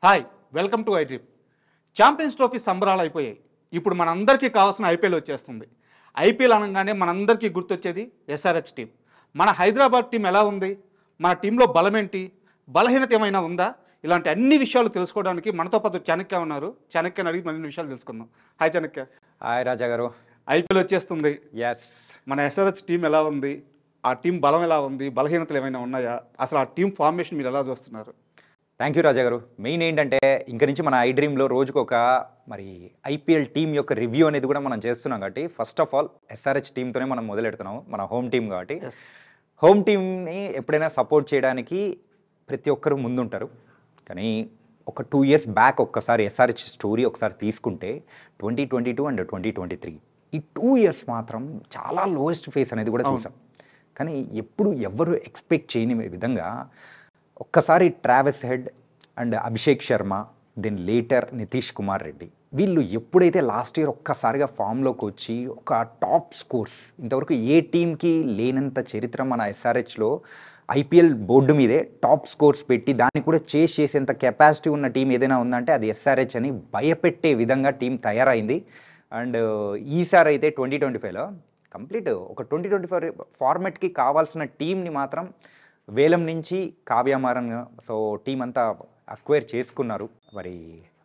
Hi welcome to iDream. Champions trophy సంబరాలు అయిపోయాయి. ఇప్పుడు మనందరికీ కావాల్సిన ఐపీఎల్ వచ్చేస్తుంది. ఐపీఎల్ అనగానే మనందరికీ గుర్తొచ్చేది ఎస్ఆర్హెచ్ టీం. మన హైదరాబాద్ టీం ఎలా ఉంది, మన టీంలో బలమేంటి, బలహీనత ఏమైనా ఉందా, ఇలాంటి అన్ని విషయాలు తెలుసుకోవడానికి మనతో పాటు చాణక్య ఉన్నారు. చాణక్యని అడిగి మరిన్ని విషయాలు తెలుసుకుందాం. హాయ్ చాణక్య. హాయ్ రాజా గారు. ఐపీఎల్ వచ్చేస్తుంది. ఎస్, మన ఎస్ఆర్హెచ్ టీం ఎలా ఉంది, ఆ టీం బలం ఎలా ఉంది, బలహీనతలు ఏమైనా ఉన్నాయా, అసలు ఆ టీం ఫార్మేషన్ మీరు ఎలా చూస్తున్నారు? థ్యాంక్ యూ రాజా గారు. మెయిన్ ఏంటంటే ఇంక నుంచి మన ఐడ్రీమ్లో రోజుకు ఒక మరి ఐపీఎల్ టీం యొక్క రివ్యూ అనేది కూడా మనం చేస్తున్నాం. కాబట్టి ఫస్ట్ ఆఫ్ ఆల్ ఎస్ఆర్హెచ్ టీంతోనే మనం మొదలెడుతున్నాం. మన హోమ్ టీం కాబట్టి హోమ్ టీంని ఎప్పుడైనా సపోర్ట్ చేయడానికి ప్రతి ఒక్కరు ముందుంటారు. కానీ ఒక 2 years బ్యాక్ ఒక్కసారి ఎస్ఆర్హెచ్ స్టోరీ ఒకసారి తీసుకుంటే 2022 అండ్ 2023 ఈ 2 years మాత్రం చాలా లోయెస్ట్ ఫేస్ అనేది కూడా చూసాం. కానీ ఎప్పుడు ఎవరు ఎక్స్పెక్ట్ చేయని విధంగా ఒక్కసారి Travis Head and Abhishek Sharma, then later Nitish Kumar Reddy, వీళ్ళు ఎప్పుడైతే లాస్ట్ ఇయర్ ఒక్కసారిగా ఫామ్లోకి వచ్చి ఒక టాప్ స్కోర్స్, ఇంతవరకు ఏ టీంకి లేనంత చరిత్ర మన ఎస్ఆర్హెచ్లో ఐపీఎల్ బోర్డు మీదే టాప్ స్కోర్స్ పెట్టి దాన్ని కూడా చేసేంత కెపాసిటీ ఉన్న టీం ఏదైనా ఉందంటే అది ఎస్ఆర్హెచ్ అని భయపెట్టే విధంగా టీం తయారైంది. అండ్ ఈసారి అయితే 2025లో కంప్లీట్ ఒక 2024 ఫార్మెట్కి కావాల్సిన టీంని మాత్రం వేలం నుంచి కావ్యమారన్, సో టీం అంతా అక్వైర్ చేసుకున్నారు. మరి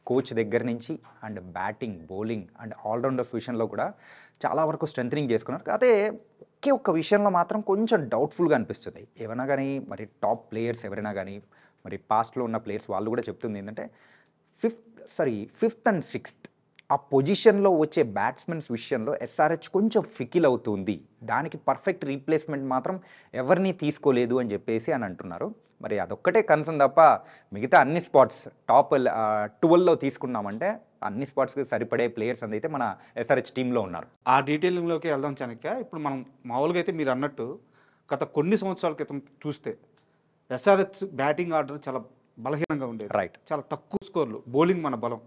కోచ్ దగ్గర నుంచి and batting, bowling and allrounders విషయంలో కూడా చాలా వరకు స్ట్రెంథనింగ్ చేసుకున్నారు. అదే ఒక్క విషయంలో మాత్రం కొంచెం డౌట్ఫుల్గా అనిపిస్తుంది. ఏమైనా కానీ మరి టాప్ ప్లేయర్స్ ఎవరైనా కానీ మరి పాస్ట్లో ఉన్న ప్లేయర్స్ వాళ్ళు కూడా చెప్తుంది ఏంటంటే ఫిఫ్త్ అండ్ సిక్స్త్ ఆ పొజిషన్లో వచ్చే బ్యాట్స్మెన్స్ విషయంలో ఎస్ఆర్హెచ్ కొంచెం ఫికిల్ అవుతుంది. దానికి పర్ఫెక్ట్ రీప్లేస్మెంట్ మాత్రం ఎవరిని తీసుకోలేదు అని చెప్పేసి అని అంటున్నారు. మరి అదొక్కటే కన్సర్న్ తప్ప మిగతా అన్ని స్పాట్స్ టాప్ 12లో తీసుకున్నామంటే అన్ని స్పాట్స్కి సరిపడే ప్లేయర్స్ అయితే మన ఎస్ఆర్హెచ్ టీంలో ఉన్నారు. ఆ డీటెయిలింగ్లోకి వెళ్దాం చాణక్య. ఇప్పుడు మనం మామూలుగా అయితే మీరు అన్నట్టు గత కొన్ని సంవత్సరాల క్రితం చూస్తే ఎస్ఆర్హెచ్ బ్యాటింగ్ ఆర్డర్ చాలా బలహీనంగా ఉండేది. రైట్, చాలా తక్కువ స్కోర్లు, బౌలింగ్ మన బలం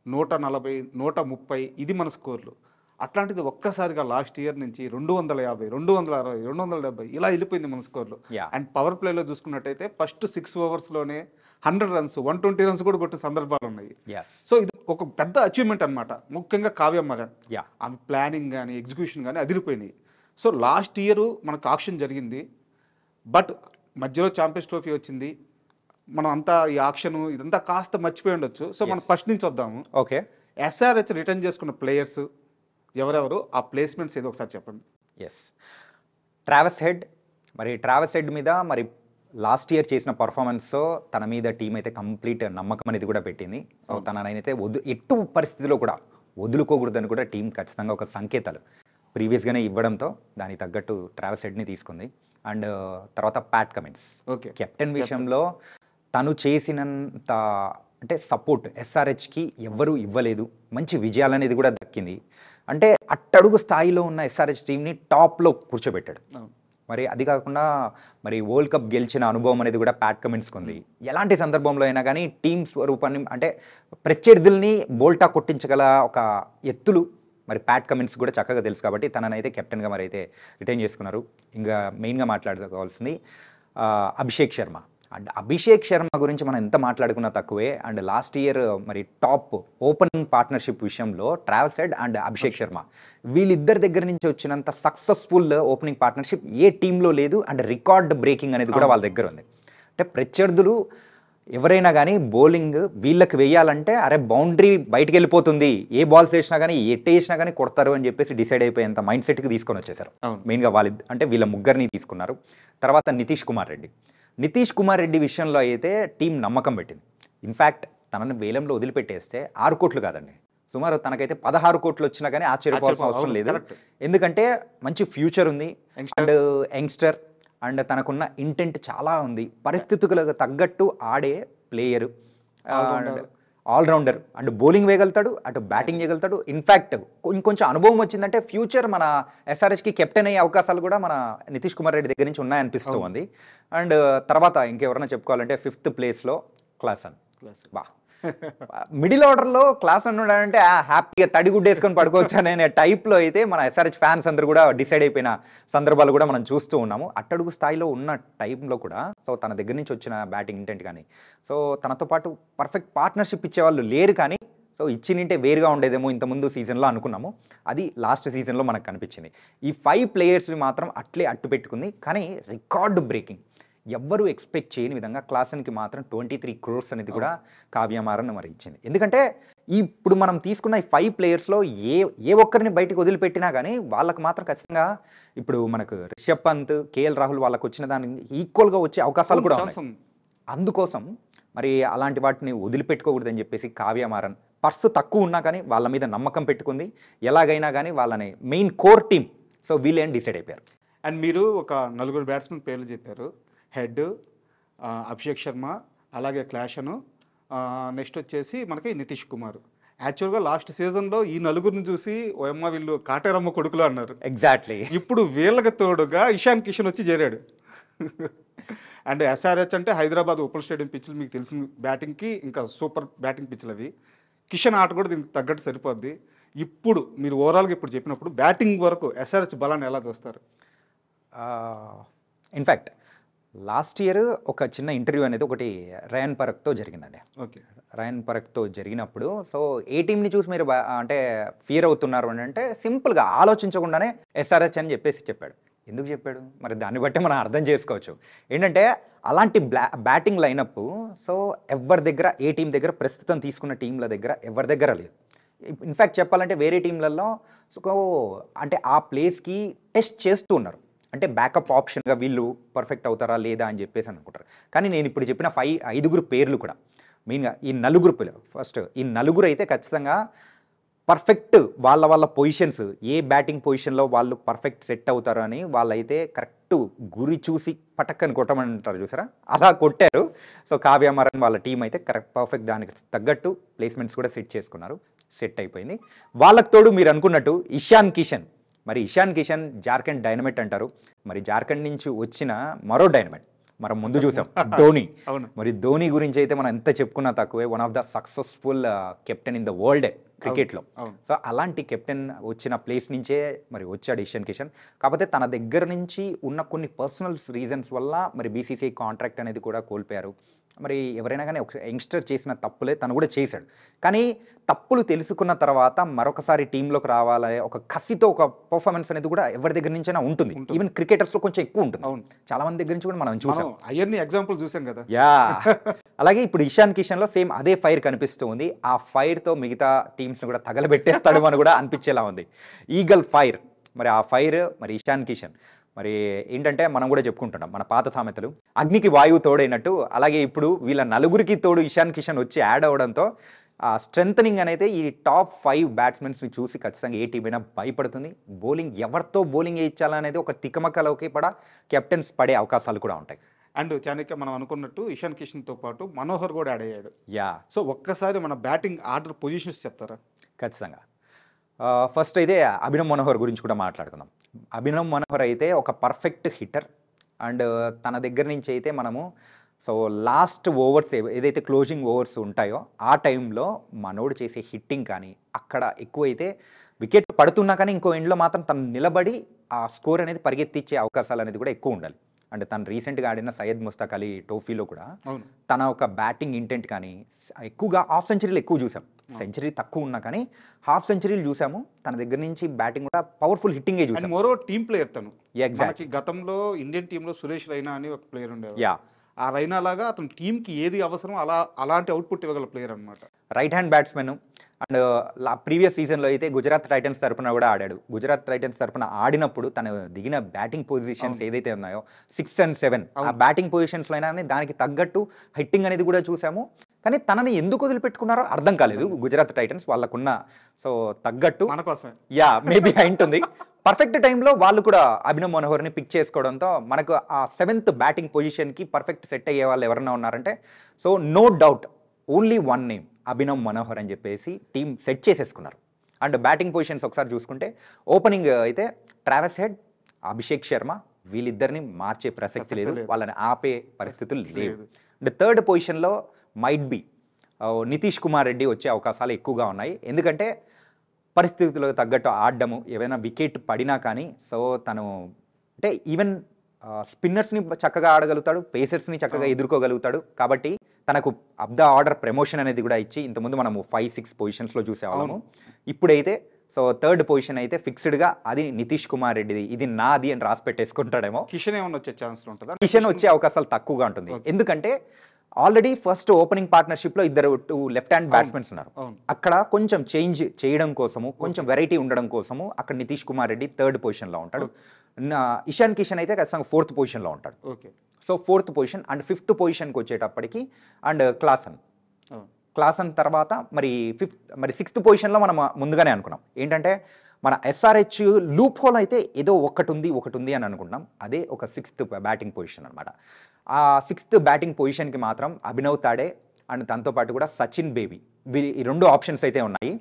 140, 130 ఇది మన స్కోర్లు. అట్లాంటిది ఒక్కసారిగా లాస్ట్ ఇయర్ నుంచి 250, 260, 270 ఇలా వెళ్ళిపోయింది మన స్కోర్లు. అండ్ పవర్ ప్లేలో చూసుకున్నట్టయితే ఫస్ట్ 6 ఓవర్స్లోనే 100 runs, 120 runs కూడా కొట్టిన సందర్భాలు ఉన్నాయి. సో ఇది ఒక పెద్ద అచీవ్మెంట్ అనమాట. ముఖ్యంగా కావ్యమారన్, ఆమె ప్లానింగ్ కానీ ఎగ్జిక్యూషన్ కానీ అదిరిపోయినాయి. సో లాస్ట్ ఇయర్ మనకు ఆక్షన్ జరిగింది, బట్ మధ్యలో ఛాంపియన్స్ ట్రోఫీ వచ్చింది. మనం అంతా ఈ ఆక్షన్ ఇదంతా కాస్త మర్చిపోయి ఉండొచ్చు. సో మనం ఫస్ట్ నుంచి వద్దాము. ఓకే, ఎస్ఆర్హెచ్ రిటర్న్ చేసుకున్న ప్లేయర్స్ ఎవరెవరు, ఆ ప్లేస్మెంట్స్ ఏదో ఒకసారి చెప్పండి. ఎస్, ట్రావెస్ హెడ్ మీద మరి లాస్ట్ ఇయర్ చేసిన పర్ఫార్మెన్స్తో తన మీద టీం అయితే కంప్లీట్ నమ్మకం అనేది కూడా పెట్టింది. సో తననైతే ఎటు పరిస్థితిలో కూడా వదులుకోకూడదని కూడా టీం ఖచ్చితంగా ఒక సంకేతాలు ప్రీవియస్గానే ఇవ్వడంతో దానికి తగ్గట్టు ట్రావెస్ హెడ్ని తీసుకుంది. అండ్ తర్వాత ప్యాట్ కమిన్స్, కెప్టెన్ విషయంలో తను చేసినంత అంటే సపోర్ట్ ఎస్ఆర్హెచ్కి ఎవ్వరూ ఇవ్వలేదు. మంచి విజయాలు అనేది కూడా దక్కింది. అంటే అట్టడుగు స్థాయిలో ఉన్న ఎస్ఆర్హెచ్ టీంని టాప్లో కూర్చోబెట్టాడు. మరి అది కాకుండా మరి వరల్డ్ కప్ గెలిచిన అనుభవం అనేది కూడా ప్యాట్ కమిన్స్కి ఉంది. ఎలాంటి సందర్భంలో అయినా కానీ టీం స్వరూపాన్ని అంటే ప్రత్యర్థుల్ని బోల్టా కొట్టించగల ఒక ఎత్తులు మరి ప్యాట్ కమిన్స్ కూడా చక్కగా తెలుసు. కాబట్టి తననైతే కెప్టెన్గా మరి అయితే రిటైన్ చేసుకున్నారు. ఇంకా మెయిన్గా మాట్లాడుకోవాల్సింది అభిషేక్ శర్మ. అండ్ అభిషేక్ శర్మ గురించి మనం ఎంత మాట్లాడుకున్నా తక్కువే. అండ్ లాస్ట్ ఇయర్ మరి టాప్ ఓపెనింగ్ పార్ట్నర్షిప్ విషయంలో Travis Head and Abhishek Sharma వీళ్ళిద్దరి దగ్గర నుంచి వచ్చినంత సక్సెస్ఫుల్ ఓపెనింగ్ పార్ట్నర్షిప్ ఏ టీంలో లేదు. అండ్ రికార్డ్ బ్రేకింగ్ అనేది కూడా వాళ్ళ దగ్గర ఉంది. అంటే ప్రత్యర్థులు ఎవరైనా కానీ బౌలింగ్ వీళ్ళకి వేయాలంటే అరే బౌండరీ బయటకు వెళ్ళిపోతుంది, ఏ బాల్స్ వేసినా కానీ ఎట్టే వేసినా కానీ కొడతారు అని చెప్పేసి డిసైడ్ అయిపోయేంత మైండ్ సెట్కి తీసుకొని వచ్చేసారు. మెయిన్గా వీళ్ళ ముగ్గురిని తీసుకున్నారు. తర్వాత నితీష్ కుమార్ రెడ్డి విషయంలో అయితే టీం నమ్మకం పెట్టింది. ఇన్ఫ్యాక్ట్ తనను వేలంలో వదిలిపెట్టేస్తే 6 కోట్లు కాదండి, సుమారు తనకైతే 16 కోట్లు వచ్చినా కానీ ఆశ్చర్యపోవాల్సిన అవసరం లేదు. ఎందుకంటే మంచి ఫ్యూచర్ ఉంది అండ్ యంగ్స్టర్ అండ్ తనకున్న ఇంటెంట్ చాలా ఉంది. పరిస్థితులకు తగ్గట్టు ఆడే ప్లేయరు, ఆల్రౌండర్. అండ్ బౌలింగ్ వేయగలుగుతాడు, అటు బ్యాటింగ్ చేయగలుగుతాడు. ఇన్ఫ్యాక్ట్ ఇంకొంచెం అనుభవం వచ్చిందంటే ఫ్యూచర్ మన ఎస్ఆర్హెచ్కి కెప్టెన్ అయ్యే అవకాశాలు కూడా మన నితీష్ కుమార్ రెడ్డి దగ్గర నుంచి ఉన్నాయనిపిస్తూ ఉంది. అండ్ తర్వాత ఇంకెవరైనా చెప్పుకోవాలంటే 5th ప్లేస్లో క్లాసన్. మిడిల్ ఆర్డర్లో క్లాస్ ఉన్నాడంటే హ్యాపీగా తడిగుడ్డు వేసుకొని పడుకోవచ్చు అనే టైప్లో అయితే మన ఎస్ఆర్హెచ్ ఫ్యాన్స్ అందరూ కూడా డిసైడ్ అయిపోయిన సందర్భాలు కూడా మనం చూస్తూ ఉన్నాము. అట్టడుగు స్థాయిలో ఉన్న టైంలో కూడా సో తన దగ్గర నుంచి వచ్చిన బ్యాటింగ్ ఇంటెంట్ కానీ సో తనతో పాటు పర్ఫెక్ట్ పార్ట్నర్షిప్ ఇచ్చేవాళ్ళు లేరు, కానీ సో ఇచ్చినింటే వేరుగా ఉండేదేమో ఇంతకుముందు సీజన్లో అనుకున్నాము. అది లాస్ట్ సీజన్లో మనకు కనిపించింది. ఈ 5 ప్లేయర్స్ని మాత్రం అట్లే అట్టు పెట్టుకుంది. కానీ రికార్డు బ్రేకింగ్, ఎవ్వరూ ఎక్స్పెక్ట్ చేయని విధంగా క్లాసన్కి మాత్రం 23 crores అనేది కూడా కావ్య మారన్ మరి ఇచ్చింది. ఎందుకంటే ఇప్పుడు మనం తీసుకున్న ఈ 5 ప్లేయర్స్లో ఏ ఒక్కరిని బయటికి వదిలిపెట్టినా కానీ వాళ్ళకు మాత్రం ఖచ్చితంగా ఇప్పుడు మనకు రిషబ్ పంత్, కేఎల్ రాహుల్ వాళ్ళకు వచ్చిన దానికి ఈక్వల్గా వచ్చే అవకాశాలు కూడా ఉన్నాయి. అందుకోసం మరి అలాంటి వాటిని వదిలిపెట్టుకోకూడదని చెప్పేసి కావ్య మారన్ పర్సు తక్కువ ఉన్నా కానీ వాళ్ళ మీద నమ్మకం పెట్టుకుంది. ఎలాగైనా కానీ వాళ్ళని మెయిన్ కోర్ టీమ్ సో వీళ్ళేం డిసైడ్ అయిపోయారు. అండ్ మీరు ఒక 4 బ్యాట్స్మెన్ పేర్లు చెప్పారు. హెడ్, అభిషేక్ శర్మ, అలాగే క్లాషను, నెక్స్ట్ వచ్చేసి మనకి నితీష్ కుమార్. యాక్చువల్గా లాస్ట్ సీజన్లో ఈ నలుగురిని చూసి ఓయమ్మ వీళ్ళు కాటేరమ్మ కొడుకులు అన్నారు. ఎగ్జాక్ట్లీ. ఇప్పుడు వీళ్ళకి తోడుగా ఇషాన్ కిషన్ వచ్చి చేరాడు. అండ్ ఎస్ఆర్హెచ్ అంటే హైదరాబాద్ ఓపెన్ స్టేడియం పిచ్లు మీకు తెలిసిన బ్యాటింగ్కి ఇంకా సూపర్ బ్యాటింగ్ పిచ్లు అవి. కిషన్ ఆట కూడా దీనికి తగ్గట్టు సరిపోద్ది. ఇప్పుడు మీరు ఓవరాల్గా ఇప్పుడు చెప్పినప్పుడు బ్యాటింగ్ వరకు ఎస్ఆర్హెచ్ బలాన్ని ఎలా చూస్తారు? ఇన్ఫ్యాక్ట్ లాస్ట్ ఇయర్ ఒక చిన్న ఇంటర్వ్యూ అనేది ఒకటి రయాన్ పరక్తో జరిగిందండి. ఓకే, రయాన్ పరక్తో జరిగినప్పుడు సో ఏ టీంని చూసి మీరు అంటే ఫియర్ అవుతున్నారు అని అంటే సింపుల్గా ఆలోచించకుండానే ఎస్ఆర్హెచ్ అని చెప్పాడు. ఎందుకు చెప్పాడు మరి దాన్ని బట్టి మనం అర్థం చేసుకోవచ్చు. ఏంటంటే అలాంటి బ్యాటింగ్ లైనప్ సో ఎవరి దగ్గర ఏ టీం దగ్గర ప్రస్తుతం తీసుకున్న టీంల దగ్గర ఎవరి దగ్గర లేదు. ఇన్ఫ్యాక్ట్ చెప్పాలంటే వేరే టీంలలో సో అంటే ఆ ప్లేస్కి టెస్ట్ చేస్తూ ఉన్నారు. అంటే బ్యాకప్ ఆప్షన్గా వీళ్ళు పర్ఫెక్ట్ అవుతారా లేదా అని చెప్పేసి అనుకుంటారు. కానీ నేను ఇప్పుడు చెప్పిన 5 పేర్లు కూడా మెయిన్గా ఈ 4 పేర్లు ఫస్ట్ ఈ 4 అయితే ఖచ్చితంగా పర్ఫెక్ట్ వాళ్ళ పొజిషన్స్ ఏ బ్యాటింగ్ పొజిషన్లో వాళ్ళు పర్ఫెక్ట్ సెట్ అవుతారు అని వాళ్ళైతే కరెక్ట్ గురి చూసి పటక్కని కొట్టమంటారు చూసారా, అలా కొట్టారు. సో కావ్య మారన్ వాళ్ళ టీం అయితే కరెక్ట్ పర్ఫెక్ట్ దానికి తగ్గట్టు ప్లేస్మెంట్స్ కూడా సెట్ చేసుకున్నారు. సెట్ అయిపోయింది. వాళ్ళకి తోడు మీరు అనుకున్నట్టు ఇషాన్ కిషన్. మరి ఇషాన్ కిషన్ జార్ఖండ్ డైనమైట్ అంటారు. మరి జార్ఖండ్ నుంచి వచ్చిన మరో డైనమైట్ మనం ముందు చూసాం ధోని. మరి ధోని గురించి అయితే మనం ఎంత చెప్పుకున్నా తక్కువే. One of the successful captain in the world క్రికెట్లో. సో అలాంటి కెప్టెన్ వచ్చిన ప్లేస్ నుంచే మరి వచ్చాడు ఇషాన్ కిషన్. కాకపోతే తన దగ్గర నుంచి ఉన్న కొన్ని పర్సనల్ రీజన్స్ వల్ల మరి బీసీసీఐ కాంట్రాక్ట్ అనేది కూడా కోల్పోయారు. మరి ఎవరైనా కానీ ఒక యంగ్స్టర్ చేసిన తప్పులే తను కూడా చేశాడు. కానీ తప్పులు తెలుసుకున్న తర్వాత మరొకసారి టీంలోకి రావాలి ఒక కసితో ఒక పర్ఫార్మెన్స్ అనేది కూడా ఎవరి దగ్గర నుంచైనా ఉంటుంది. ఈవెన్ క్రికెటర్స్లో కొంచెం ఎక్కువ ఉంటుంది. చాలా మంది దగ్గర నుంచి కూడా మనం చూసాం. అవన్నీ ఎగ్జాంపుల్ చూసాం కదా. యా అలాగే ఇప్పుడు ఇషాన్ కిషన్లో సేమ్ అదే ఫైర్ కనిపిస్తూ ఉంది. ఆ ఫైర్తో మిగతా టీమ్స్ని కూడా తగలబెట్టేస్తాడు అని కూడా అనిపించేలా ఉంది. ఈగల్ ఫైర్ మరి ఆ ఫైర్ మరి ఇషాన్ కిషన్ మరి ఏంటంటే మనం కూడా చెప్పుకుంటున్నాం మన పాత సామెతలు అగ్నికి వాయువు తోడైనట్టు. అలాగే ఇప్పుడు వీళ్ళ 4 తోడు ఇషాన్ కిషన్ వచ్చి యాడ్ అవ్వడంతో ఆ స్ట్రెంథనింగ్ అనేది ఈ టాప్ 5 బ్యాట్స్మెన్స్ని చూసి ఖచ్చితంగా ఏ టీం అయినా భయపడుతుంది. బౌలింగ్ ఎవరితో బౌలింగ్ వేయించాలనేది ఒక తికమకలోకి కెప్టెన్స్ పడే అవకాశాలు కూడా ఉంటాయి. అండ్ చాణక్య మనం అనుకున్నట్టు ఇషాన్ కిషన్తో పాటు మనోహర్ కూడా యాడ్ అయ్యాడు. యా సో ఒక్కసారి మన బ్యాటింగ్ ఆర్డర్ పొజిషన్స్ చెప్తారా? ఖచ్చితంగా. ఫస్ట్ అయితే అభినవ్ మనోహర్ గురించి కూడా మాట్లాడుకుందాం. అభినవ్ మనోహర్ అయితే ఒక పర్ఫెక్ట్ హిట్టర్. అండ్ తన దగ్గర నుంచి అయితే మనము సో లాస్ట్ ఓవర్స్ ఏదైతే క్లోజింగ్ ఓవర్స్ ఉంటాయో ఆ టైంలో మనోడు చేసే హిట్టింగ్ కానీ అక్కడ ఎక్కువైతే వికెట్ పడుతున్నా కానీ ఇంకో ఎండ్లో మాత్రం తను నిలబడి ఆ స్కోర్ అనేది పరిగెత్తిచ్చే అవకాశాలు అనేది కూడా ఎక్కువ ఉండాలి. అంటే తను రీసెంట్గా ఆడిన సయ్యద్ ముస్తాక్ అలీ ట్రోఫీలో కూడా తన ఒక బ్యాటింగ్ ఇంటెంట్ కానీ ఎక్కువగా హాఫ్ సెంచరీలు ఎక్కువ చూసాం. సెంచరీ తక్కువ ఉన్నా కానీ హాఫ్ సెంచరీలు చూసాము. తన దగ్గర నుంచి బ్యాటింగ్ కూడా పవర్ఫుల్ హిట్టింగే చూసాం. మరో టీమ్ ప్లేయర్ తను. ఎగ్జాక్ట్లీ. గతంలో ఇండియన్ టీంలో సురేష్ రైనా అని ఒక ప్లేయర్ ఉండేవారు. యా ఆ రైనా లాగా అతను టీంకి ఏది అవసరం అలాంటి అవుట్పుట్ ఇవ్వగల ప్లేయర్ అనమాట. Right hand batsmen. And previous సీజన్లో అయితే గుజరాత్ టైటన్స్ తరపున కూడా ఆడాడు. గుజరాత్ టైటన్స్ తరపున ఆడినప్పుడు తను దిగిన బ్యాటింగ్ పొజిషన్స్ ఏదైతే ఉన్నాయో 6 and 7 ఆ బ్యాటింగ్ పొజిషన్స్లో అయినా కానీ దానికి తగ్గట్టు హిట్టింగ్ అనేది కూడా చూసాము. కానీ తనని ఎందుకు వదిలిపెట్టుకున్నారో అర్థం కాలేదు గుజరాత్ టైటన్స్. వాళ్ళకున్న సో తగ్గట్టు మన కోసం యా మేబీ అయింటుంది. పర్ఫెక్ట్ టైంలో వాళ్ళు కూడా అభినవ్ మనోహర్ని పిక్ చేసుకోవడంతో మనకు ఆ 7th బ్యాటింగ్ పొజిషన్కి పర్ఫెక్ట్ సెట్ అయ్యే వాళ్ళు ఎవరన్నా ఉన్నారంటే so no doubt only one name Abhinav Manohar అని చెప్పేసి టీం సెట్ చేసేసుకున్నారు. అండ్ బ్యాటింగ్ పొజిషన్స్ ఒకసారి చూసుకుంటే ఓపెనింగ్ అయితే ట్రావెస్ హెడ్, అభిషేక్ శర్మ వీళ్ళిద్దరిని మార్చే ప్రసక్తి లేదు. వాళ్ళని ఆపే పరిస్థితులు లేవు. అండ్ థర్డ్ పొజిషన్లో మైట్ బి నితీష్ కుమార్ రెడ్డి వచ్చే అవకాశాలు ఎక్కువగా ఉన్నాయి. ఎందుకంటే పరిస్థితులకు తగ్గట్టు ఆడడము, ఏవైనా వికెట్ పడినా కానీ సో తను అంటే ఈవెన్ స్పిన్నర్స్ని చక్కగా ఆడగలుగుతాడు, పేసర్స్ని చక్కగా ఎదుర్కోగలుగుతాడు. కాబట్టి తనకు అబ్ ద ఆర్డర్ ప్రమోషన్ అనేది కూడా ఇచ్చి ఇంతకుముందు మనము 5-6 పొజిషన్స్లో చూసేవాళ్ళము. ఇప్పుడైతే సో థర్డ్ పొజిషన్ అయితే ఫిక్స్డ్గా అది నితీష్ కుమార్ రెడ్డిది, ఇది నాది అని రాసి పెట్టేసుకుంటాడేమో. కిషన్ ఏమన్నా వచ్చే ఛాన్స్ ఉంటుందా? కిషన్ వచ్చే అవకాశాలు తక్కువగా ఉంటుంది. ఎందుకంటే ఆల్రెడీ ఫస్ట్ ఓపెనింగ్ పార్ట్నర్షిప్లో ఇద్దరు లెఫ్ట్ హ్యాండ్ బ్యాట్స్మెన్స్ ఉన్నారు. అక్కడ కొంచెం చేంజ్ చేయడం కోసము, కొంచెం వెరైటీ ఉండడం కోసము అక్కడ నితీష్ కుమార్ రెడ్డి థర్డ్ పొజిషన్లో ఉంటాడు. ఇషాన్ కిషన్ అయితే ఖచ్చితంగా ఫోర్త్ పొజిషన్లో ఉంటాడు. Okay, so fourth position and fifth పొజిషన్కి వచ్చేటప్పటికి అండ్ క్లాసన్ తర్వాత మరి సిక్స్త్ పొజిషన్లో మనం ముందుగానే అనుకున్నాం ఏంటంటే మన ఎస్ఆర్హెచ్ లూప్ హోల్ అయితే ఏదో ఒకటి ఉంది అని అనుకుంటున్నాం. అదే ఒక సిక్స్త్ బ్యాటింగ్ పొజిషన్ అనమాట. ఆ సిక్స్త్ బ్యాటింగ్ పొజిషన్కి మాత్రం అభినవ్ తాడే అండ్ దాంతోపాటు కూడా సచిన్ బేబీ, ఈ రెండు ఆప్షన్స్ అయితే ఉన్నాయి.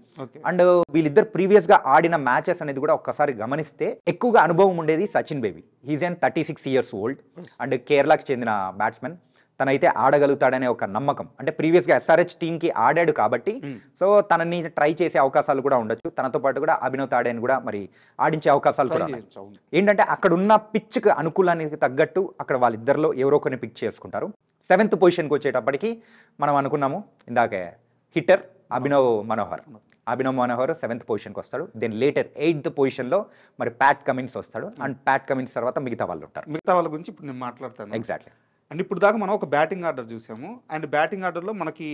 అండ్ వీళ్ళిద్దరు ప్రీవియస్గా ఆడిన మ్యాచెస్ అనేది కూడా ఒక్కసారి గమనిస్తే ఎక్కువగా అనుభవం ఉండేది Sachin Baby. He's an 36 years old and కేరళకి చెందిన బ్యాట్స్మెన్. తనైతే ఆడగలుగుతాడనే ఒక నమ్మకం, అంటే ప్రీవియస్గా ఎస్ఆర్హెచ్ టీంకి ఆడాడు కాబట్టి సో తనని ట్రై చేసే అవకాశాలు కూడా ఉండొచ్చు. తనతో పాటు కూడా అభినవ్ తాడేని కూడా మరి ఆడించే అవకాశాలు కూడా ఉన్నాయి. ఏంటంటే అక్కడ ఉన్న పిచ్కి అనుకూలానికి తగ్గట్టు అక్కడ వాళ్ళిద్దరిలో ఎవరో కొన్ని పిక్ చేసుకుంటారు. సెవెంత్ పొజిషన్కి వచ్చేటప్పటికి మనం అనుకున్నాము ఇందాకే హిట్టర్ అభినవ్ మనోహర్ సెవెంత్ పొజిషన్కి వస్తాడు. దెన్ లేటర్ 8th పొజిషన్లో మరి ప్యాట్ కమిన్స్ వస్తాడు. అండ్ ప్యాట్ కమిన్స్ తర్వాత మిగతా వాళ్ళు ఉంటారు. మిగతా వాళ్ళ గురించి ఇప్పుడు నేను మాట్లాడతాను. ఎగ్జాక్ట్లీ. అండ్ ఇప్పుడు దాకా మనం ఒక బ్యాటింగ్ ఆర్డర్ చూసాము. అండ్ బ్యాటింగ్ ఆర్డర్లో మనకి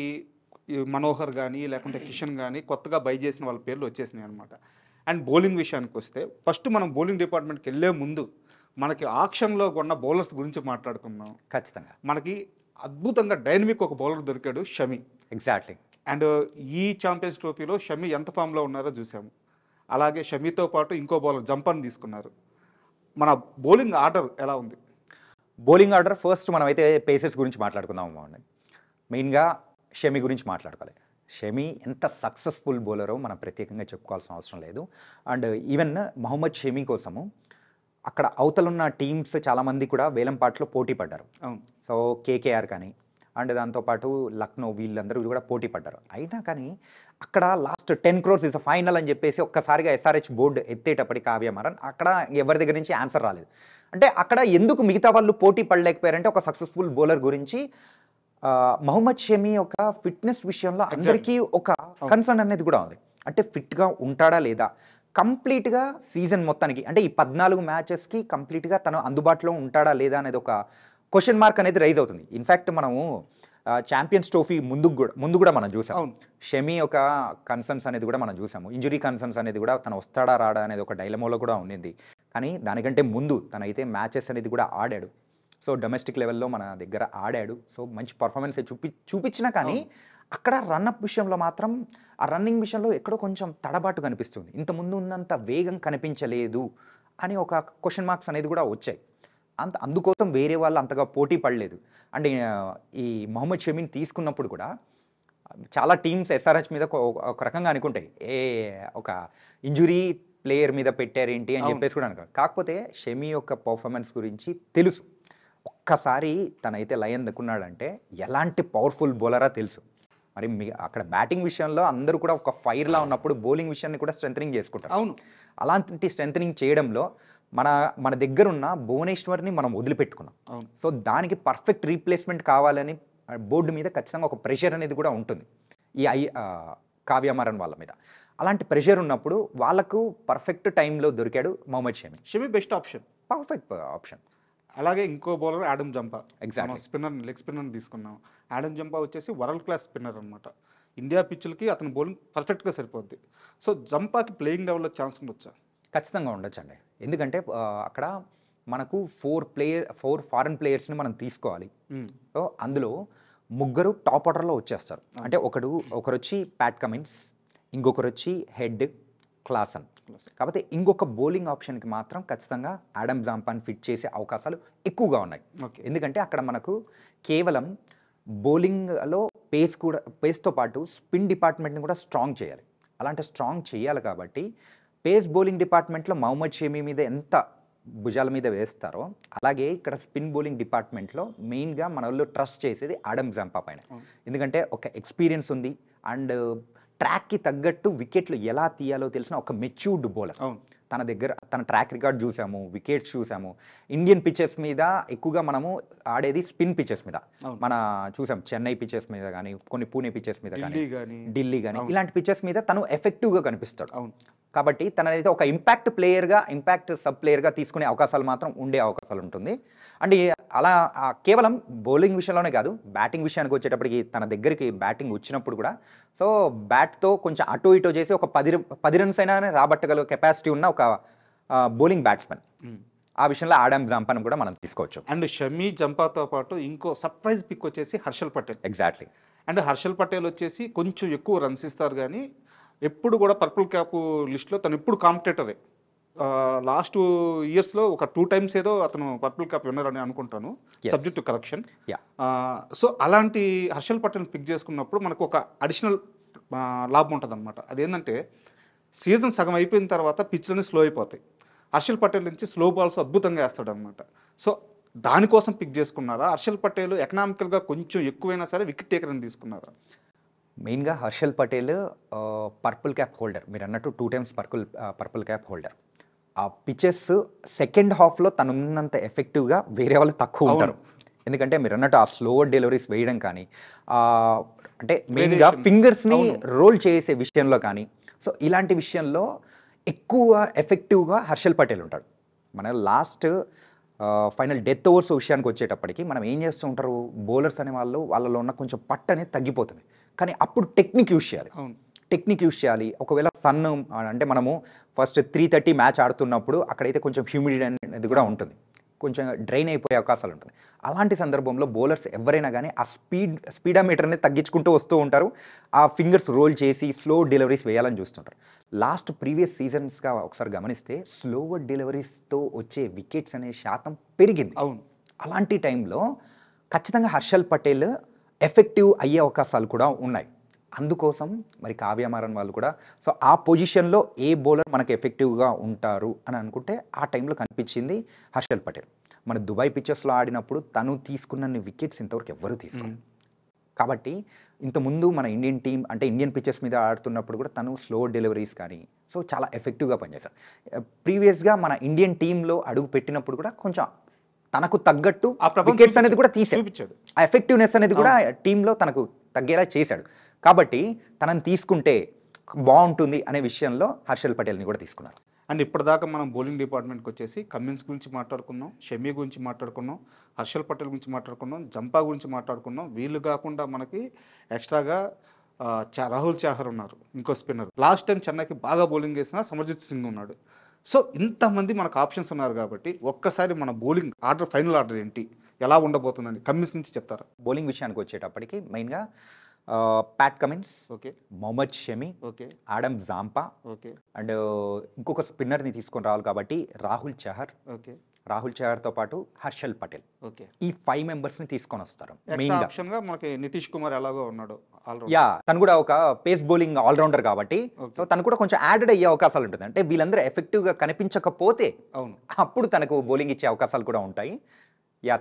మనోహర్ కానీ లేకుంటే కిషన్ కానీ కొత్తగా బై చేసిన వాళ్ళ పేర్లు వచ్చేసినాయి అనమాట. అండ్ బౌలింగ్ విషయానికి వస్తే ఫస్ట్ మనం బౌలింగ్ డిపార్ట్మెంట్కి వెళ్ళే ముందు మనకి ఆక్షన్లో కొన్న బౌలర్స్ గురించి మాట్లాడుకున్నాం. ఖచ్చితంగా మనకి అద్భుతంగా డైనమిక్ ఒక బౌలర్ దొరికాడు, షమి. ఎగ్జాక్ట్లీ. అండ్ ఈ ఛాంపియన్స్ ట్రోఫీలో షమి ఎంత ఫామ్లో ఉన్నారో చూసాము. అలాగే షమితో పాటు ఇంకో బౌలర్ జంపర్ని తీసుకున్నారు. మన బౌలింగ్ ఆర్డర్ ఎలా ఉంది? బౌలింగ్ ఆర్డర్ ఫస్ట్ మనమైతే పేసెస్ గురించి మాట్లాడుకుందాం. మెయిన్గా షమి గురించి మాట్లాడుకోవాలి. షమి ఎంత సక్సెస్ఫుల్ బౌలరో మనం ప్రత్యేకంగా చెప్పుకోవాల్సిన అవసరం లేదు. అండ్ ఈవెన్ మహమ్మద్ షమి కోసము అక్కడ అవతలున్న టీమ్స్ చాలామంది కూడా వేలంపాట్లో పోటీ పడ్డారు. సో కేకేఆర్ కానీ అండ్ దాంతోపాటు లక్నో వీళ్ళందరూ కూడా పోటీ పడ్డారు. అయినా కానీ అక్కడ లాస్ట్ 10 crores ఇస్ ఫైనల్ అని చెప్పేసి ఒక్కసారిగా ఎస్ఆర్హెచ్ బోర్డు ఎత్తేటప్పటికి కావ్యమారన్ అక్కడ ఎవరి దగ్గర నుంచి ఆన్సర్ రాలేదు. అంటే అక్కడ ఎందుకు మిగతా వాళ్ళు పోటీ పడలేకపోయారంటే ఒక సక్సెస్ఫుల్ బౌలర్ గురించి మహమ్మద్ షమి యొక్క ఫిట్నెస్ విషయంలో అందరికీ ఒక కన్సర్న్ అనేది కూడా ఉంది. అంటే ఫిట్గా ఉంటాడా లేదా, కంప్లీట్గా సీజన్ మొత్తానికి అంటే ఈ 14 మ్యాచెస్కి కంప్లీట్గా తను అందుబాటులో ఉంటాడా లేదా అనేది ఒక క్వశ్చన్ మార్క్ అనేది రైజ్ అవుతుంది. ఇన్ఫ్యాక్ట్ మనము ఛాంపియన్స్ ట్రోఫీ ముందు కూడా మనం చూసాం. షమి ఒక కన్సర్న్స్ అనేది కూడా మనం చూసాము. ఇంజురీ కన్సర్న్స్ అనేది కూడా తను వస్తాడా రాడా అనేది ఒక డైలమోలో కూడా ఉండింది. కానీ దానికంటే ముందు తనైతే మ్యాచెస్ అనేది కూడా ఆడాడు. సో డొమెస్టిక్ లెవెల్లో మన దగ్గర ఆడాడు. సో మంచి పర్ఫార్మెన్స్ చూపించినా కానీ అక్కడ రన్అప్ విషయంలో మాత్రం ఆ రన్నింగ్ విషయంలో ఎక్కడో కొంచెం తడబాటు కనిపిస్తుంది. ఇంతకుముందు ఉన్నంత వేగం కనిపించలేదు అని ఒక క్వశ్చన్ మార్క్స్ అనేది కూడా వచ్చాయి. అందుకోసం వేరే వాళ్ళు అంతగా పోటీ పడలేదు. అంటే ఈ మొహమ్మద్ షమీని తీసుకున్నప్పుడు కూడా చాలా టీమ్స్ ఎస్ఆర్హెచ్ మీద ఒక రకంగా అనుకుంటాయి, ఒక ఇంజురీ ప్లేయర్ మీద పెట్టారేంటి అని చెప్పేసి కూడా అనుకో. కాకపోతే షమి యొక్క పర్ఫార్మెన్స్ గురించి తెలుసు. ఒక్కసారి తనైతే లయన్ దక్కున్నాడంటే ఎలాంటి పవర్ఫుల్ బౌలరా తెలుసు. మరి అక్కడ బ్యాటింగ్ విషయంలో అందరూ కూడా ఒక ఫైర్లా ఉన్నప్పుడు బౌలింగ్ విషయాన్ని కూడా స్ట్రెంథనింగ్ చేసుకుంటారు. అవును, అలాంటి స్ట్రెంథనింగ్ చేయడంలో మన దగ్గర ఉన్న భువనేశ్వర్ని మనం వదిలిపెట్టుకున్నాం. సో దానికి పర్ఫెక్ట్ రీప్లేస్మెంట్ కావాలని బోర్డు మీద ఖచ్చితంగా ఒక ప్రెషర్ అనేది కూడా ఉంటుంది ఈ కావ్యమారన్ వాళ్ళ మీద. అలాంటి ప్రెషర్ ఉన్నప్పుడు వాళ్ళకు పర్ఫెక్ట్ టైంలో దొరికాడు Mohammed Shami best option, perfect option. అలాగే ఇంకో bowler Adam Zampa. Exactly. Spinner, leg spinner తీసుకున్నాం. ఆడమ్ జంపా వచ్చేసి వరల్డ్ క్లాస్ స్పిన్నర్ అనమాట. ఇండియా పిచ్చులకి అతని బౌలింగ్ పర్ఫెక్ట్గా సరిపోద్ది. సో జంపాకి ప్లేయింగ్ లెవెల్లో ఛాన్స్ ఉండొచ్చా? ఖచ్చితంగా ఉండొచ్చండి. ఎందుకంటే అక్కడ మనకు 4 ఫారెన్ ప్లేయర్స్ని మనం తీసుకోవాలి. సో అందులో 3 టాప్ ఆర్డర్లో వచ్చేస్తారు. అంటే ఒకరు వచ్చి ప్యాట్ కమిన్స్, ఇంకొకరు వచ్చి హెడ్ క్లాసన్. కాకపోతే ఇంకొక బౌలింగ్ ఆప్షన్కి మాత్రం ఖచ్చితంగా ఆడమ్ జాంపాని ఫిట్ చేసే అవకాశాలు ఎక్కువగా ఉన్నాయి. ఎందుకంటే అక్కడ మనకు కేవలం బౌలింగ్లో పేస్తో పాటు స్పిన్ డిపార్ట్మెంట్ని కూడా స్ట్రాంగ్ చేయాలి. అలాంటి స్ట్రాంగ్ చేయాలి కాబట్టి పేస్ బౌలింగ్ డిపార్ట్మెంట్లో మహమ్మద్ షమి మీద ఎంత భుజాల మీద వేస్తారో అలాగే ఇక్కడ స్పిన్ బౌలింగ్ డిపార్ట్మెంట్లో మెయిన్గా మన వాళ్ళు ట్రస్ట్ చేసేది ఆడమ్ జాంపా పైన. ఎందుకంటే ఒక ఎక్స్పీరియన్స్ ఉంది అండ్ ట్రాక్కి తగ్గట్టు వికెట్లు ఎలా తీయాలో తెలిసిన ఒక మెచ్యూర్డ్ బౌలర్. తన దగ్గర తన ట్రాక్ రికార్డ్ చూసాము, వికెట్స్ చూసాము. ఇండియన్ పిచెస్ మీద ఎక్కువగా మనము ఆడేది స్పిన్ పిచెస్ మీద మన చూసాం, చెన్నై పిచెస్ మీద కానీ కొన్ని పూణే పిచెస్ మీద కానీ ఢిల్లీ కానీ ఇలాంటి పిచెస్ మీద తను ఎఫెక్టివ్గా కనిపిస్తాడు. కాబట్టి తనైతే ఒక ఇంపాక్ట్ ప్లేయర్గా, ఇంపాక్ట్ సబ్ ప్లేయర్గా తీసుకునే అవకాశాలు మాత్రం ఉండే అవకాశాలు ఉంటుంది. అండ్ అలా కేవలం బౌలింగ్ విషయంలోనే కాదు, బ్యాటింగ్ విషయానికి వచ్చేటప్పటికి తన దగ్గరికి బ్యాటింగ్ వచ్చినప్పుడు కూడా సో బ్యాట్తో కొంచెం అటో ఇటో చేసి ఒక 10 రన్స్ అయినా రాబట్టగల కెపాసిటీ ఉన్న ఒక బౌలింగ్ బ్యాట్స్మెన్. ఆ విషయంలో ఆడమ్ జాంపాను కూడా మనం తీసుకోవచ్చు. అండ్ షమీ జంపాతో పాటు ఇంకో సర్ప్రైజ్ పిక్ వచ్చేసి హర్షల్ పటేల్. ఎగ్జాక్ట్లీ. అండ్ హర్షల్ పటేల్ వచ్చేసి కొంచెం ఎక్కువ రన్స్ ఇస్తారు కానీ ఎప్పుడు కూడా పర్పుల్ క్యాప్ లిస్ట్లో తను ఎప్పుడు కాంపిటేటరే. లాస్ట్ ఇయర్స్లో ఒక 2 times ఏదో అతను పర్పుల్ క్యాప్ విన్నర్ అని అనుకుంటాను, సబ్జెక్ట్ టు కరెక్షన్. సో అలాంటి హర్షల్ పటేల్ పిక్ చేసుకున్నప్పుడు మనకు ఒక అడిషనల్ లాభం ఉంటుంది అనమాట. అదేంటంటే సీజన్ సగం అయిపోయిన తర్వాత పిచ్లన్నీ స్లో అయిపోతాయి. హర్షల్ పటేల్ నుంచి స్లో బాల్స్ అద్భుతంగా వేస్తాడు అనమాట. సో దానికోసం పిక్ చేసుకున్నారా? హర్షల్ పటేల్ ఎకనామికల్గా కొంచెం ఎక్కువైనా సరే వికెట్ టేకర్ అని తీసుకున్నారా? మెయిన్గా Harshal Patel purple cap holder, మీరు అన్నట్టు 2 times పర్పుల్ క్యాప్ హోల్డర్. ఆ పిచెస్ సెకండ్ హాఫ్లో తనున్నంత ఎఫెక్టివ్గా వేరే వాళ్ళు తక్కువ ఉంటారు. ఎందుకంటే మీరు అన్నట్టు ఆ స్లోవర్ డెలివరీస్ వేయడం కానీ అంటే మెయిన్గా ఫింగర్స్ని రోల్ చేసే విషయంలో కానీ సో ఇలాంటి విషయంలో ఎక్కువ ఎఫెక్టివ్గా హర్షల్ పటేల్ ఉంటాడు. మన లాస్ట్ ఫైనల్ డెత్ ఓవర్స్ విషయానికి వచ్చేటప్పటికి మనం ఏం చేస్తూ ఉంటారు, బౌలర్స్ అనే వాళ్ళలో ఉన్న కొంచెం పట్టు అనేది తగ్గిపోతుంది. కానీ అప్పుడు టెక్నిక్ యూస్ చేయాలి. ఒకవేళ సన్ అంటే మనము ఫస్ట్ 3:30 మ్యాచ్ ఆడుతున్నప్పుడు అక్కడైతే కొంచెం హ్యూమిడిటీ అనేది కూడా ఉంటుంది, కొంచెం డ్రైన్ అయిపోయే అవకాశాలు ఉంటుంది. అలాంటి సందర్భంలో బౌలర్స్ ఎవరైనా కానీ ఆ స్పీడామీటర్ని తగ్గించుకుంటూ వస్తూ ఉంటారు. ఆ ఫింగర్స్ రోల్ చేసి స్లో డెలివరీస్ వేయాలని చూస్తుంటారు. లాస్ట్ ప్రీవియస్ సీజన్స్గా ఒకసారి గమనిస్తే స్లోవర్ డెలివరీస్తో వచ్చే వికెట్స్ అనే శాతం పెరిగింది. అలాంటి టైంలో ఖచ్చితంగా హర్షల్ పటేల్ ఎఫెక్టివ్ అయ్యే అవకాశాలు కూడా ఉన్నాయి. అందుకోసం మరి కావ్యమారన్ వాళ్ళు కూడా సో ఆ పొజిషన్లో ఏ బౌలర్ మనకు ఎఫెక్టివ్గా ఉంటారు అని అనుకుంటే ఆ టైంలో కనిపించింది హర్షల్ పటేల్. మన దుబాయ్ పిచెస్లో ఆడినప్పుడు తను తీసుకున్న వికెట్స్ ఇంతవరకు ఎవ్వరూ తీసుకున్నారు. కాబట్టి ఇంతకుముందు మన ఇండియన్ టీం అంటే ఇండియన్ పిచెస్ మీద ఆడుతున్నప్పుడు కూడా తను స్లో డెలివరీస్ కానీ సో చాలా ఎఫెక్టివ్గా పనిచేశారు. ప్రీవియస్గా మన ఇండియన్ టీంలో అడుగు పెట్టినప్పుడు కూడా కొంచెం తనకు తగ్గట్టు వికెట్స్ అనేది కూడా తీసాడు. ఆ ఎఫెక్టివ్నెస్ అనేది కూడా టీంలో తనకు తగ్గేలా చేశాడు. కాబట్టి తనని తీసుకుంటే బాగుంటుంది అనే విషయంలో హర్షల్ పటేల్ని కూడా తీసుకున్నారు. అండ్ ఇప్పటిదాకా మనం బౌలింగ్ డిపార్ట్మెంట్కి వచ్చేసి కమిన్స్ గురించి మాట్లాడుకున్నాం, షమీ గురించి మాట్లాడుకున్నాం, హర్షల్ పటేల్ గురించి మాట్లాడుకున్నాం, జంపా గురించి మాట్లాడుకున్నాం. వీళ్ళు కాకుండా మనకి ఎక్స్ట్రాగా రాహుల్ చాహర్ ఉన్నారు, ఇంకో స్పిన్నర్. లాస్ట్ టైం చెన్నైకి బాగా బౌలింగ్ చేసిన సమర్జిత్ సింగ్ ఉన్నాడు. సో ఇంతమంది మనకు ఆప్షన్స్ ఉన్నారు కాబట్టి ఒక్కసారి మన బౌలింగ్ ఆర్డర్, ఫైనల్ ఆర్డర్ ఏంటి, ఎలా ఉండబోతుందని కమిన్స్ నుంచి చెప్తారా? బౌలింగ్ విషయానికి వచ్చేటప్పటికి మెయిన్గా Pat Cummins, Mohammed Shami, Adam Zampa, and ఇంకొక స్పిన్నర్ని తీసుకొని రావాలి కాబట్టి రాహుల్ చహర్తో పాటు హర్షల్ పటేల్, ఈ 5 మెంబర్స్ని తీసుకొని వస్తారు. మెయిన్గా మనకి నితీష్ కుమార్ ఎలాగో ఉన్నాడు, తను కూడా ఒక పేస్ బౌలింగ్ ఆల్రౌండర్ కాబట్టి సో తను కూడా కొంచెం యాడెడ్ అయ్యే అవకాశాలు ఉంటుంది. అంటే వీళ్ళందరూ ఎఫెక్టివ్గా కనిపించకపోతే అప్పుడు తనకు బౌలింగ్ ఇచ్చే అవకాశాలు కూడా ఉంటాయి.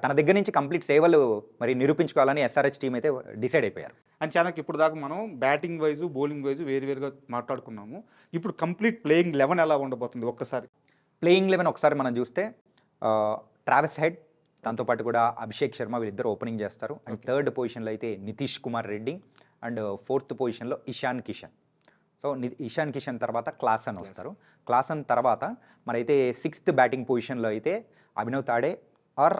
తన దగ్గర నుంచి కంప్లీట్ సేవలు మరి నిరూపించుకోవాలని ఎస్ఆర్హెచ్ టీం అయితే డిసైడ్ అయిపోయారు. అండ్ చాలా ఇప్పుడు దాకా మనం బ్యాటింగ్ వైజు బౌలింగ్ వైజు వేరువేరుగా మాట్లాడుకున్నాము. ఇప్పుడు కంప్లీట్ ప్లేయింగ్ 11 ఎలా ఉండబోతుంది? ఒక్కసారి ప్లేయింగ్ 11 ఒకసారి మనం చూస్తే ట్రావిస్ హెడ్, దాంతోపాటు కూడా అభిషేక్ శర్మ వీళ్ళిద్దరు ఓపెనింగ్ చేస్తారు. అండ్ 3rd పొజిషన్లో అయితే నితీష్ కుమార్ రెడ్డి, అండ్ 4th పొజిషన్లో ఇషాన్ కిషన్. సో ఇషాన్ కిషన్ తర్వాత క్లాసన్ వస్తారు. క్లాసన్ తర్వాత మరైతే 6th బ్యాటింగ్ పొజిషన్లో అయితే అభినవ్ తాడే ఆర్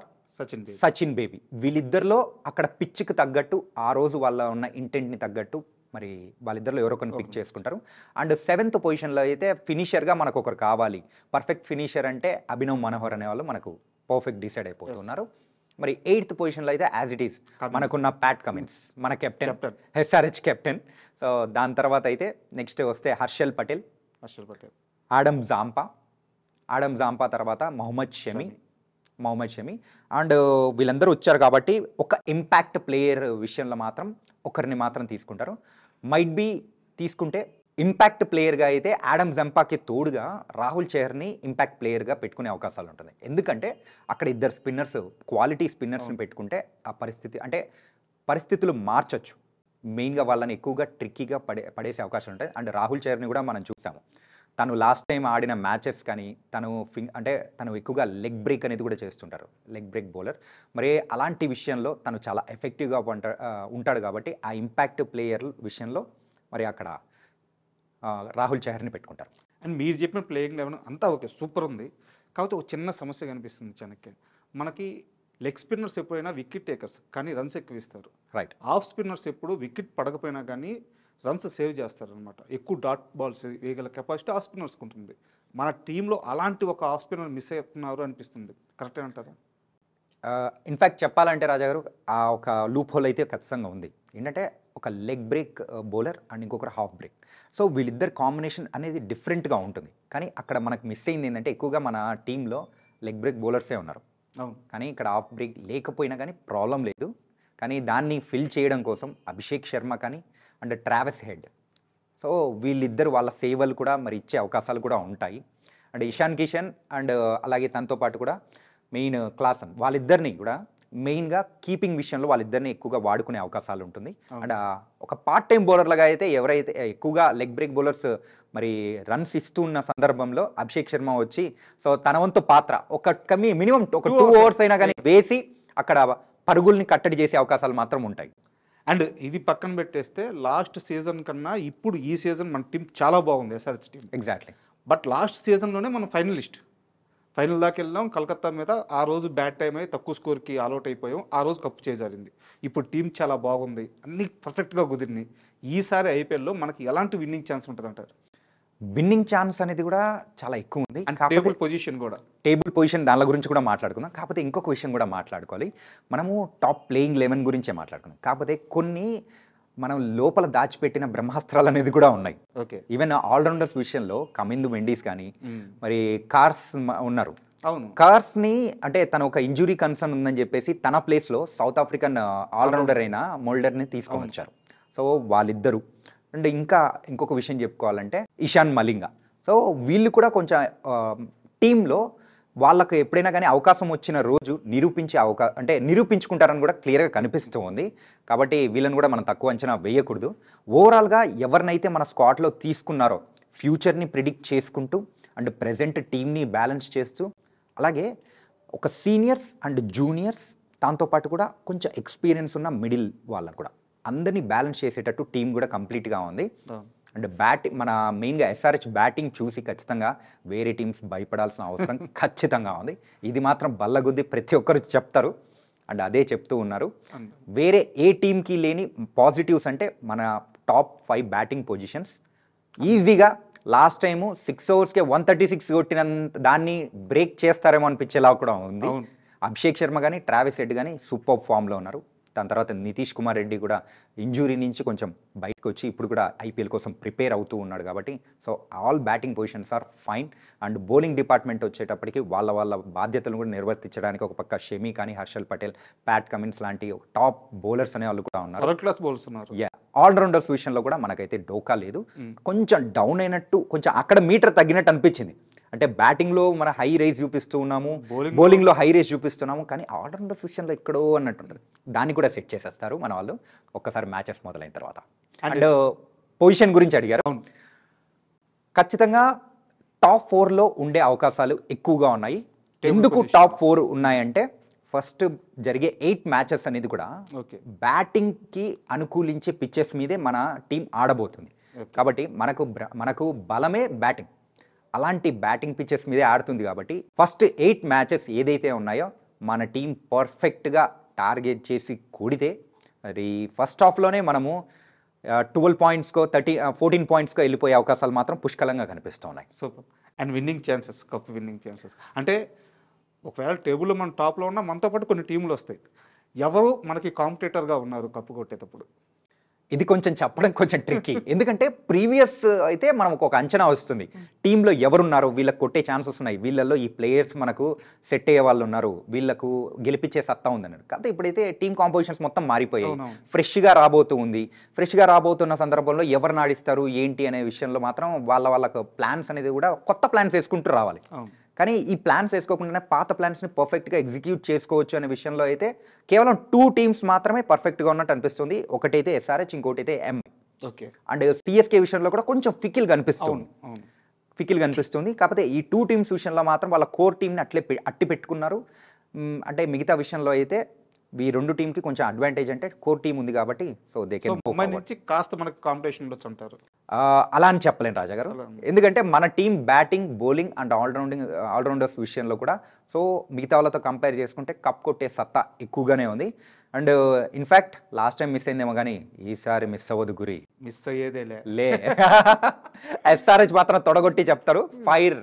సచిన్ బేబీ. వీళ్ళిద్దరిలో అక్కడ పిచ్కి తగ్గట్టు ఆ రోజు వాళ్ళ ఉన్న ఇంటెంట్ని తగ్గట్టు మరి వాళ్ళిద్దరిలో ఎవరో ఒకరిని పిక్ చేసుకుంటారు. అండ్ 7th పొజిషన్లో అయితే ఫినిషర్గా మనకు ఒకరు కావాలి, పర్ఫెక్ట్ ఫినిషర్ అంటే అభినవ్ మనోహర్ అనే వాళ్ళు మనకు పర్ఫెక్ట్ డిసైడ్ అయిపోతున్నారు. మరి 8th పొజిషన్లో అయితే యాజ్ ఇట్ ఈస్ మనకున్న ప్యాట్ కమిన్స్, మన కెప్టెన్, ఎస్ఆర్హెచ్ కెప్టెన్. సో దాని తర్వాత అయితే నెక్స్ట్ వస్తే హర్షల్ పటేల్, ఆడమ్ జాంపా తర్వాత మొహమ్మద్ షమీ. అండ్ వీళ్ళందరూ వచ్చారు కాబట్టి ఒక ఇంపాక్ట్ ప్లేయర్ విషయంలో మాత్రం ఒకరిని మాత్రం తీసుకుంటారు. మైట్ బీ తీసుకుంటే ఇంపాక్ట్ ప్లేయర్గా అయితే యాడమ్ జంపాకి తోడుగా రాహుల్ చహర్ని ఇంపాక్ట్ ప్లేయర్గా పెట్టుకునే అవకాశాలు ఉంటుంది. ఎందుకంటే అక్కడ ఇద్దరు స్పిన్నర్స్, క్వాలిటీ స్పిన్నర్స్ని పెట్టుకుంటే ఆ పరిస్థితి అంటే పరిస్థితులు మార్చొచ్చు. మెయిన్గా వాళ్ళని ఎక్కువగా ట్రిక్కీగా పడేసే అవకాశం ఉంటుంది. అండ్ రాహుల్ చహర్ని కూడా మనం చూసాము. తను లాస్ట్ టైం ఆడిన మ్యాచెస్ కానీ తను ఎక్కువగా లెగ్ బ్రేక్ అనేది కూడా చేస్తుంటారు, లెగ్ బ్రేక్ బౌలర్. మరి అలాంటి విషయంలో తను చాలా ఎఫెక్టివ్గా ఉంటాడు కాబట్టి ఆ ఇంపాక్ట్ ప్లేయర్ విషయంలో మరి అక్కడ రాహుల్ చహర్ని పెట్టుకుంటారు. అండ్ మీరు చెప్పిన ప్లేయింగ్ లెవెన్ అంతా ఓకే, సూపర్ ఉంది. కాకపోతే ఒక చిన్న సమస్య కనిపిస్తుంది చాణక్య. మనకి లెగ్ స్పిన్నర్స్ ఎప్పుడైనా వికెట్ టేకర్స్ కానీ రన్స్ ఎక్కువ ఇస్తారు. రైట్. ఆఫ్ స్పిన్నర్స్ ఎప్పుడు వికెట్ పడకపోయినా కానీ రన్స్ సేవ్ చేస్తారనమాట. ఎక్కువ డాట్ బాల్స్ వేయగల కెపాసిటీ ఆఫ్ స్పిన్నర్స్కి ఉంటుంది. మన టీంలో అలాంటి ఒక ఆఫ్ స్పిన్నర్ మిస్ అవుతున్నారు అనిపిస్తుంది. కరెక్టే అంటారా? ఇన్ఫ్యాక్ట్ చెప్పాలంటే రాజా గారు, ఆ ఒక లూప్ హోల్ అయితే ఖచ్చితంగా ఉంది. ఏంటంటే ఒక లెగ్ బ్రేక్ బౌలర్ అండ్ ఇంకొకరు హాఫ్ బ్రేక్. సో వీళ్ళిద్దరు కాంబినేషన్ అనేది డిఫరెంట్గా ఉంటుంది. కానీ అక్కడ మనకు మిస్ అయింది ఏంటంటే ఎక్కువగా మన టీంలో లెగ్ బ్రేక్ బౌలర్సే ఉన్నారు. అవును. కానీ ఇక్కడ హాఫ్ బ్రేక్ లేకపోయినా కానీ ప్రాబ్లం లేదు. కానీ దాన్ని ఫిల్ చేయడం కోసం అభిషేక్ శర్మ కానీ అండ్ ట్రావెస్ హెడ్, సో వీళ్ళిద్దరు వాళ్ళ సేవలు కూడా మరి ఇచ్చే అవకాశాలు కూడా ఉంటాయి. అండ్ ఇషాన్ కిషన్ అండ్ అలాగే తనతో పాటు కూడా మెయిన్ క్లాసన్, వాళ్ళిద్దరిని కూడా మెయిన్గా కీపింగ్ విషయంలో వాళ్ళిద్దరిని ఎక్కువగా వాడుకునే అవకాశాలు ఉంటుంది. అండ్ ఒక పార్ట్ టైం బౌలర్లుగా అయితే ఎవరైతే ఎక్కువగా లెగ్ బ్రేక్ బౌలర్స్ మరి రన్స్ ఇస్తూ ఉన్న సందర్భంలో అభిషేక్ శర్మ వచ్చి సో తన వంతు పాత్ర ఒక మినిమం ఒక 2 ఓవర్స్ అయినా కానీ వేసి అక్కడ పరుగుల్ని కట్టడి చేసే అవకాశాలు మాత్రం ఉంటాయి. అండ్ ఇది పక్కన పెట్టేస్తే లాస్ట్ సీజన్ కన్నా ఇప్పుడు ఈ సీజన్ మన టీం చాలా బాగుంది, SRH team. Exactly. But last సీజన్లోనే మనం ఫైనల్ దాకా వెళ్ళాం. కలకత్తా మీద ఆ రోజు బ్యాట్ టైం అయ్యి తక్కువ స్కోర్కి ఆల్అౌట్ అయిపోయాం. ఆ రోజు కప్పు చేజారింది. ఇప్పుడు టీం చాలా బాగుంది, అన్నీ పర్ఫెక్ట్గా కుదిరినాయి. ఈసారి ఐపీఎల్లో మనకి ఎలాంటి విన్నింగ్ ఛాన్స్ ఉంటుంది అంటారు? విన్నింగ్ ఛాన్స్ అనేది కూడా చాలా ఎక్కువ ఉంది. టేబుల్ పొజిషన్ కూడా, టేబుల్ పొజిషన్ దాని గురించి కూడా మాట్లాడుకుందాం. కాకపోతే ఇంకొక విషయం కూడా మాట్లాడుకోవాలి. మనము టాప్ ప్లేయింగ్ 11 గురించే మాట్లాడుకున్నాం. కాకపోతే కొన్ని మనం లోపల దాచిపెట్టిన బ్రహ్మాస్త్రాలు అనేది కూడా ఉన్నాయి. ఓకే. ఈవెన్ ఆల్రౌండర్స్ విషయంలో కమిందు మెండీస్ కానీ మరి కార్స్ ఉన్నారు. అవును. కార్స్ని అంటే తను ఒక ఇంజురీ కన్సర్న్ ఉందని చెప్పేసి తన ప్లేస్లో సౌత్ ఆఫ్రికన్ ఆల్రౌండర్ అయిన మోల్డర్ని తీసుకొని వచ్చారు. సో వాళ్ళిద్దరు. అండ్ ఇంకొక విషయం చెప్పుకోవాలంటే ఇషాన్ మలింగా. సో వీళ్ళు కూడా కొంచెం టీంలో వాళ్ళకు ఎప్పుడైనా కానీ అవకాశం వచ్చిన రోజు నిరూపించుకుంటారని కూడా క్లియర్గా కనిపిస్తూ ఉంది. కాబట్టి వీళ్ళని కూడా మనం తక్కువ అంచనా వేయకూడదు. ఓవరాల్గా ఎవరినైతే మన స్క్వాడ్లో తీసుకున్నారో ఫ్యూచర్ని ప్రిడిక్ట్ చేసుకుంటూ అండ్ ప్రెజెంట్ టీంని బ్యాలెన్స్ చేస్తూ అలాగే ఒక సీనియర్స్ అండ్ జూనియర్స్ దాంతోపాటు కూడా కొంచెం ఎక్స్పీరియన్స్ ఉన్న మిడిల్ వాళ్ళని కూడా అందరినీ బ్యాలెన్స్ చేసేటట్టు టీం కూడా కంప్లీట్గా ఉంది. అండ్ మన మెయిన్గా ఎస్ఆర్హెచ్ బ్యాటింగ్ చూసి ఖచ్చితంగా వేరే టీమ్స్ భయపడాల్సిన అవసరం ఖచ్చితంగా ఉంది. ఇది మాత్రం బల్లగుద్ది ప్రతి ఒక్కరు చెప్తారు అండ్ అదే చెప్తూ ఉన్నారు. వేరే ఏ టీంకి లేని పాజిటివ్స్ అంటే మన టాప్ 5 బ్యాటింగ్ పొజిషన్స్ ఈజీగా లాస్ట్ టైము 6 ఓవర్స్కే 136 కొట్టిన దాన్ని బ్రేక్ చేస్తారేమో అనిపించేలా కూడా ఉంది. అభిషేక్ శర్మ కానీ ట్రావిస్ హెడ్ కానీ సూపర్ ఫామ్లో ఉన్నారు. దాని తర్వాత నితీష్ కుమార్ రెడ్డి కూడా ఇంజురీ నుంచి కొంచెం బయటకు వచ్చి ఇప్పుడు కూడా ఐపీఎల్ కోసం ప్రిపేర్ అవుతూ ఉన్నాడు. కాబట్టి so all batting positions are fine. And bowling department వచ్చేటప్పటికి వాళ్ళ బాధ్యతలను కూడా నిర్వర్తించడానికి ఒక పక్క షమి కానీ, హర్షల్ పటేల్, ప్యాట్ కమిన్స్ లాంటి టాప్ బౌలర్స్ అనే వాళ్ళు కూడా ఉన్నారు. ఆల్రౌండర్స్ విషయంలో కూడా మనకైతే డోకా లేదు. కొంచెం డౌన్ అయినట్టు, కొంచెం అక్కడ మీటర్ తగ్గినట్టు అనిపించింది. అంటే బ్యాటింగ్లో మన హై రేస్ చూపిస్తూ ఉన్నాము, బౌలింగ్లో హై రేస్ చూపిస్తున్నాము, కానీ ఆల్రౌండర్స్ విషయంలో ఎక్కడో అన్నట్టు ఉంటుంది. దాన్ని కూడా సెట్ చేసేస్తారు మన వాళ్ళు ఒక్కసారి మ్యాచెస్ మొదలైన తర్వాత. అండ్ పొజిషన్ గురించి అడిగారు. ఖచ్చితంగా టాప్ 4లో ఉండే అవకాశాలు ఎక్కువగా ఉన్నాయి. ఎందుకు టాప్ 4 ఉన్నాయంటే ఫస్ట్ జరిగే 8 మ్యాచెస్ అనేది కూడా బ్యాటింగ్కి అనుకూలించే పిచ్చెస్ మీదే మన టీం ఆడబోతుంది. కాబట్టి మనకు బలమే బ్యాటింగ్. అలాంటి బ్యాటింగ్ పిచ్చెస్ మీదే ఆడుతుంది. కాబట్టి ఫస్ట్ 8 మ్యాచెస్ ఏదైతే ఉన్నాయో మన టీం పర్ఫెక్ట్గా టార్గెట్ చేసి కూడితే మరి ఫస్ట్ హాఫ్లోనే మనము 12 పాయింట్స్కో 14 పాయింట్స్కో వెళ్ళిపోయే అవకాశాలు మాత్రం పుష్కలంగా కనిపిస్తూ ఉన్నాయి. Super. And winning chances, cup winning chances అంటే ఒకవేళ టేబుల్లో మన టాప్లో ఉన్నా మనతో పాటు కొన్ని టీంలు వస్తాయి. ఎవరు మనకి కాంపిటేటర్గా ఉన్నారు కప్పు కొట్టేటప్పుడు? ఇది కొంచెం చెప్పడం కొంచెం ట్రిక్కీ, ఎందుకంటే ప్రీవియస్ అయితే మనం ఒక అంచనా వస్తుంది, టీంలో ఎవరున్నారు, వీళ్ళకి కొట్టే ఛాన్సెస్ ఉన్నాయి, వీళ్ళల్లో ఈ ప్లేయర్స్ మనకు సెట్ అయ్యే వాళ్ళు ఉన్నారు, వీళ్ళకు గెలిపించే సత్తా ఉందన్నారు. కాకపోతే ఇప్పుడైతే టీం కాంపోజిషన్స్ మొత్తం మారిపోయాయి, ఫ్రెష్గా రాబోతూ ఉంది. ఫ్రెష్గా రాబోతున్న సందర్భంలో ఎవరు నాడిస్తారు ఏంటి అనే విషయంలో మాత్రం వాళ్ళకు ప్లాన్స్ అనేది కూడా కొత్త ప్లాన్స్ వేసుకుంటూ రావాలి. కానీ ఈ ప్లాన్స్ వేసుకోకుండానే పాత ప్లాన్స్ని పర్ఫెక్ట్గా ఎగ్జిక్యూట్ చేసుకోవచ్చు అనే విషయంలో అయితే కేవలం 2 టీమ్స్ మాత్రమే పర్ఫెక్ట్గా ఉన్నట్టు అనిపిస్తుంది. ఒకటైతే ఎస్ఆర్హెచ్, ఇంకోటి అయితే ఓకే. అండ్ సిఎస్కే విషయంలో కూడా కొంచెం ఫికిల్గా అనిపిస్తుంది. కాకపోతే ఈ 2 టీమ్స్ విషయంలో మాత్రం వాళ్ళ కోర్ టీమ్ని అట్టి పెట్టుకున్నారు. అంటే మిగతా విషయంలో అయితే ఈ 2 టీంకి కొంచెం అడ్వాంటేజ్ అంటే కోర్ టీం ఉంది కాబట్టి సో దే కెన్ ముంబై నుంచి కాస్త మనకు కాంపిటీషన్ ఉండొచ్చు అంటారు. అలా అని చెప్పలేను రాజా గారు, ఎందుకంటే మన team batting, bowling and allrounders విషయంలో కూడా సో మిగతా వాళ్ళతో కంపేర్ చేసుకుంటే కప్ కొట్టే సత్తా ఎక్కువగానే ఉంది. And in fact last time miss అయిందేమో కానీ ఈసారి మిస్ అవ్వదు గురి, మిస్ అయ్యేదేలే లే. ఎస్ఆర్హెచ్ మాత్రం తొడగొట్టి చెప్తారు, ఫైర్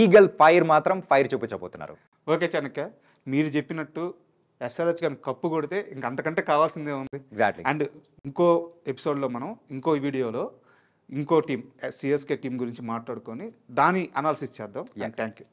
ఈగల్ ఫైర్ మాత్రం ఫైర్ చూపించబోతున్నారు. ఓకే చాణక్య, మీరు చెప్పినట్టు ఎస్ఆర్హెచ్ కానీ కప్పు కొడితే ఇంక అంతకంటే కావాల్సిందే ఉంది. ఎగ్జాక్ట్లీ. అండ్ ఇంకో ఎపిసోడ్లో మనం ఇంకో వీడియోలో ఇంకో టీం సిఎస్కే టీం గురించి మాట్లాడుకొని దాని అనాలిసిస్ చేద్దాం. Thank you.